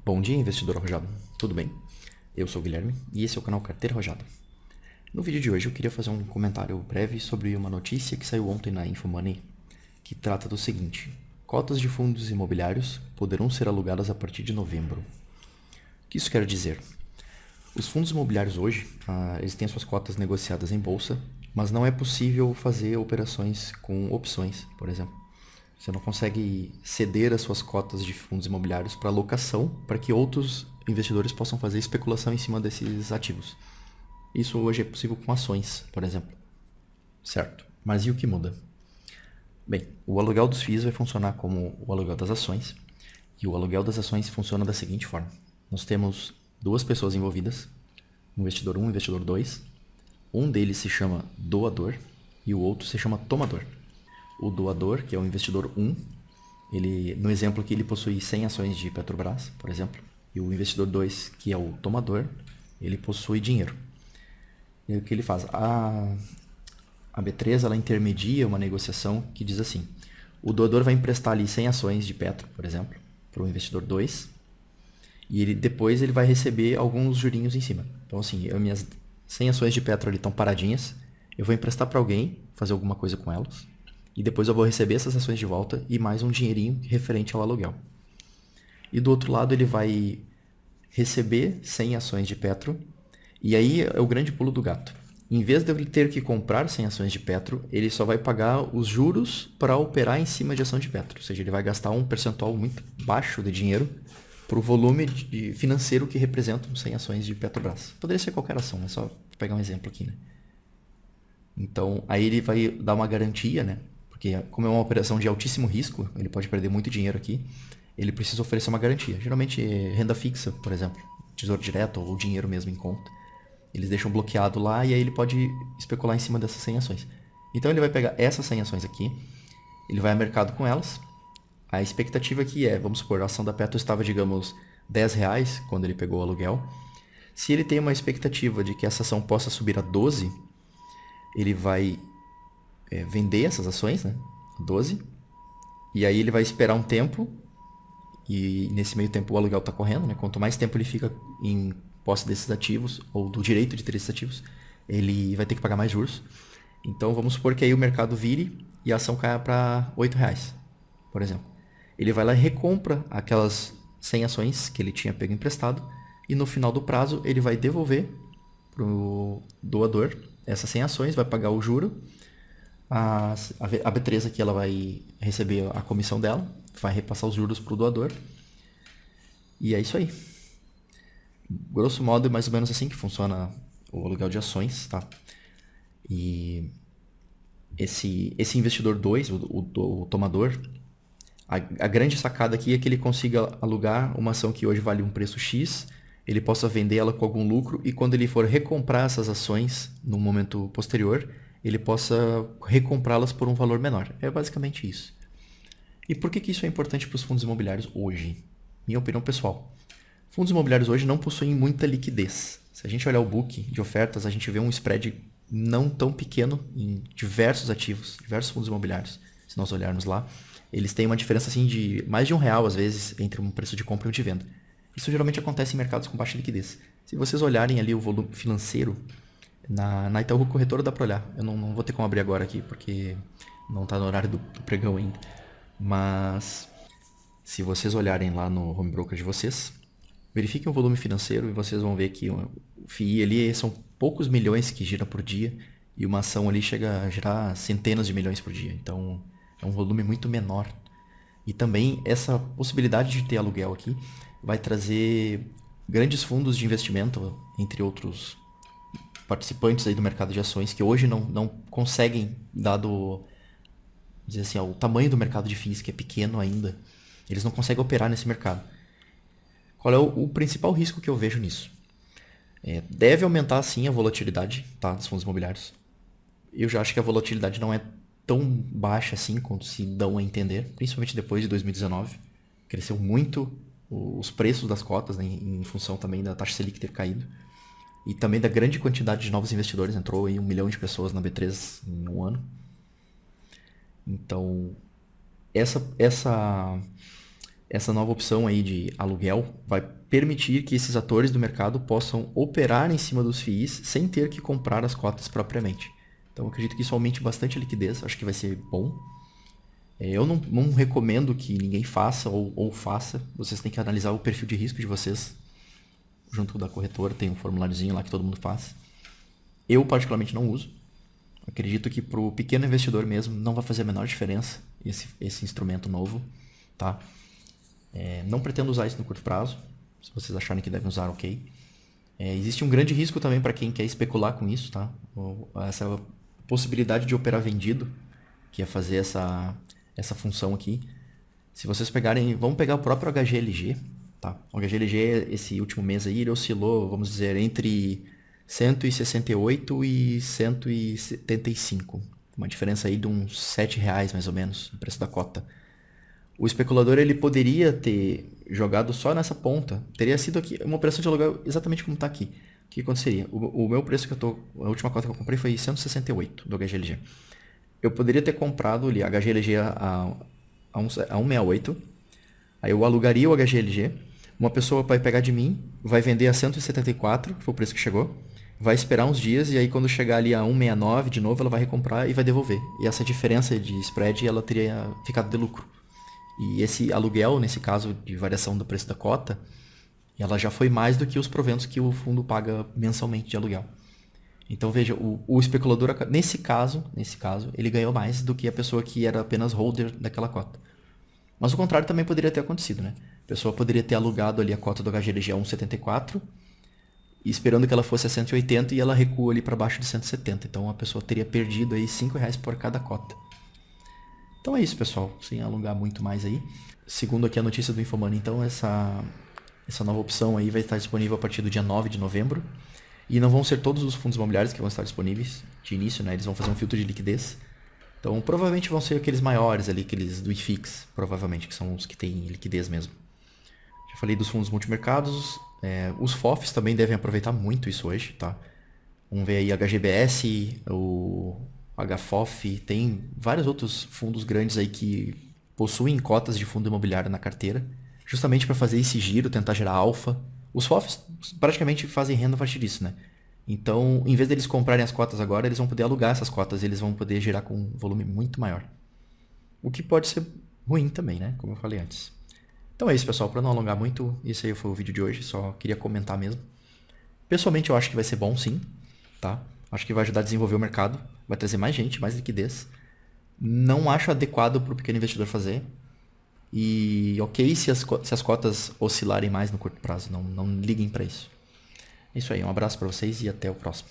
Bom dia, investidor arrojado. Tudo bem? Eu sou o Guilherme e esse é o canal Carteira Arrojada. No vídeo de hoje eu queria fazer um comentário breve sobre uma notícia que saiu ontem na InfoMoney, que trata do seguinte: cotas de fundos imobiliários poderão ser alugadas a partir de novembro. O que isso quer dizer? Os fundos imobiliários hoje, eles têm suas cotas negociadas em bolsa, mas não é possível fazer operações com opções, por exemplo. Você não consegue ceder as suas cotas de fundos imobiliários para locação para que outros investidores possam fazer especulação em cima desses ativos. Isso hoje é possível com ações, por exemplo. Certo. Mas e o que muda? Bem, o aluguel dos FIIs vai funcionar como o aluguel das ações. E o aluguel das ações funciona da seguinte forma. Nós temos duas pessoas envolvidas, investidor 1 e investidor 2. Um deles se chama doador e o outro se chama tomador. O doador, que é o investidor 1, no exemplo aqui ele possui 100 ações de Petrobras, por exemplo. E o investidor 2, que é o tomador, ele possui dinheiro. E o que ele faz? A B3 ela intermedia uma negociação que diz assim: o doador vai emprestar ali 100 ações de Petro, por exemplo, para o investidor 2, e depois ele vai receber alguns jurinhos em cima. Então assim, minhas 100 ações de Petro ali estão paradinhas, eu vou emprestar para alguém, fazer alguma coisa com elas, e depois eu vou receber essas ações de volta e mais um dinheirinho referente ao aluguel. E do outro lado ele vai receber 100 ações de Petro, e aí é o grande pulo do gato. Em vez de ele ter que comprar 100 ações de Petro, ele só vai pagar os juros para operar em cima de ação de Petro. Ou seja, ele vai gastar um percentual muito baixo de dinheiro para o volume financeiro que representam 100 ações de Petrobras. Poderia ser qualquer ação, é só pegar um exemplo aqui, né? Então, aí ele vai dar uma garantia, né? Porque como é uma operação de altíssimo risco, ele pode perder muito dinheiro aqui, ele precisa oferecer uma garantia. Geralmente renda fixa, por exemplo, tesouro direto ou dinheiro mesmo em conta. Eles deixam bloqueado lá e aí ele pode especular em cima dessas 100 ações. Então ele vai pegar essas 100 ações aqui, ele vai ao mercado com elas. A expectativa aqui é, vamos supor, a ação da Petro estava, digamos, R$10 quando ele pegou o aluguel. Se ele tem uma expectativa de que essa ação possa subir a 12, ele vai vender essas ações, né? 12. E aí ele vai esperar um tempo. E nesse meio tempo o aluguel está correndo, né? Quanto mais tempo ele fica em posse desses ativos, ou do direito de ter esses ativos, ele vai ter que pagar mais juros. Então vamos supor que aí o mercado vire e a ação caia para R$8, por exemplo. Ele vai lá e recompra aquelas 100 ações que ele tinha pego emprestado, e no final do prazo ele vai devolver para o doador essas 100 ações, vai pagar o juro. A B3 aqui ela vai receber a comissão dela, vai repassar os juros para o doador. E é isso aí. Grosso modo é mais ou menos assim que funciona o aluguel de ações, tá? E esse investidor 2, o tomador, a grande sacada aqui é que ele consiga alugar uma ação que hoje vale um preço X, ele possa vender ela com algum lucro e quando ele for recomprar essas ações no momento posterior, ele possa recomprá-las por um valor menor. É basicamente isso. E por que isso é importante para os fundos imobiliários hoje? Minha opinião pessoal. Fundos imobiliários hoje não possuem muita liquidez. Se a gente olhar o book de ofertas, a gente vê um spread não tão pequeno em diversos ativos, diversos fundos imobiliários. Se nós olharmos lá, eles têm uma diferença assim de mais de R$1 às vezes entre um preço de compra e um de venda. Isso geralmente acontece em mercados com baixa liquidez. Se vocês olharem ali o volume financeiro, na Itaú Corretora dá para olhar. Eu não vou ter como abrir agora aqui, porque não está no horário do pregão ainda. Mas, se vocês olharem lá no home broker de vocês, verifiquem o volume financeiro e vocês vão ver que o FII ali são poucos milhões que gira por dia e uma ação ali chega a girar centenas de milhões por dia. Então, é um volume muito menor. E também essa possibilidade de ter aluguel aqui vai trazer grandes fundos de investimento, entre outros participantes aí do mercado de ações, que hoje não conseguem, dado dizer assim, o tamanho do mercado de FIIs, que é pequeno ainda, eles não conseguem operar nesse mercado. Qual é o principal risco que eu vejo nisso? Deve aumentar sim a volatilidade, tá, dos fundos imobiliários. Eu já acho que a volatilidade não é tão baixa assim quanto se dão a entender, principalmente depois de 2019. Cresceu muito os preços das cotas, né, em função também da taxa Selic ter caído. E também da grande quantidade de novos investidores. Entrou aí 1 milhão de pessoas na B3 em um ano. Então, essa essa nova opção aí de aluguel vai permitir que esses atores do mercado possam operar em cima dos FIIs sem ter que comprar as cotas propriamente. Então, eu acredito que isso aumente bastante a liquidez, acho que vai ser bom. Eu não recomendo que ninguém faça ou faça, vocês têm que analisar o perfil de risco de vocês. Junto da corretora tem um formuláriozinho lá que todo mundo faz. Eu particularmente não uso. Acredito que para o pequeno investidor mesmo não vai fazer a menor diferença esse instrumento novo, tá? Não pretendo usar isso no curto prazo. Se vocês acharem que devem usar, ok. Existe um grande risco também para quem quer especular com isso, tá? Essa possibilidade de operar vendido, que é fazer essa função aqui. Se vocês pegarem, vamos pegar o próprio HGLG, tá? O HGLG esse último mês aí, ele oscilou, vamos dizer, entre 168 e 175. Uma diferença aí de uns R$7 mais ou menos, no preço da cota. O especulador ele poderia ter jogado só nessa ponta. Teria sido aqui uma operação de aluguel exatamente como está aqui. O que aconteceria? O meu preço a última cota que eu comprei foi 168 do HGLG. Eu poderia ter comprado ali a HGLG a 168. Aí eu alugaria o HGLG. Uma pessoa vai pegar de mim, vai vender a 174, que foi o preço que chegou. Vai esperar uns dias e aí quando chegar ali a 169 de novo, ela vai recomprar e vai devolver. E essa diferença de spread, ela teria ficado de lucro. E esse aluguel, nesse caso de variação do preço da cota, ela já foi mais do que os proventos que o fundo paga mensalmente de aluguel. Então veja, o especulador, nesse caso, ele ganhou mais do que a pessoa que era apenas holder daquela cota. Mas o contrário também poderia ter acontecido, né? A pessoa poderia ter alugado ali a cota do HGLG a 1,74, esperando que ela fosse a 180 e ela recua ali para baixo de 170. Então a pessoa teria perdido aí R$5 por cada cota. Então é isso, pessoal, sem alongar muito mais aí. Segundo aqui a notícia do Infomoney, então essa nova opção aí vai estar disponível a partir do dia 9 de novembro. E não vão ser todos os fundos imobiliários que vão estar disponíveis de início, né? Eles vão fazer um filtro de liquidez. Então provavelmente vão ser aqueles maiores ali, aqueles do IFIX, provavelmente, que são os que têm liquidez mesmo. Já falei dos fundos multimercados. Os FOFs também devem aproveitar muito isso hoje, tá? Vamos ver aí HGBS, o HFOF, tem vários outros fundos grandes aí que possuem cotas de fundo imobiliário na carteira, justamente para fazer esse giro, tentar gerar alfa. Os FOFs praticamente fazem renda a partir disso, né? Então, em vez deles comprarem as cotas agora, eles vão poder alugar essas cotas e eles vão poder gerar com um volume muito maior. O que pode ser ruim também, né? Como eu falei antes. Então é isso, pessoal. Para não alongar muito, esse aí foi o vídeo de hoje. Só queria comentar mesmo. Pessoalmente, eu acho que vai ser bom, sim. Tá? Acho que vai ajudar a desenvolver o mercado. Vai trazer mais gente, mais liquidez. Não acho adequado para o pequeno investidor fazer. E ok se as cotas oscilarem mais no curto prazo. Não liguem para isso. É isso aí. Um abraço para vocês e até o próximo.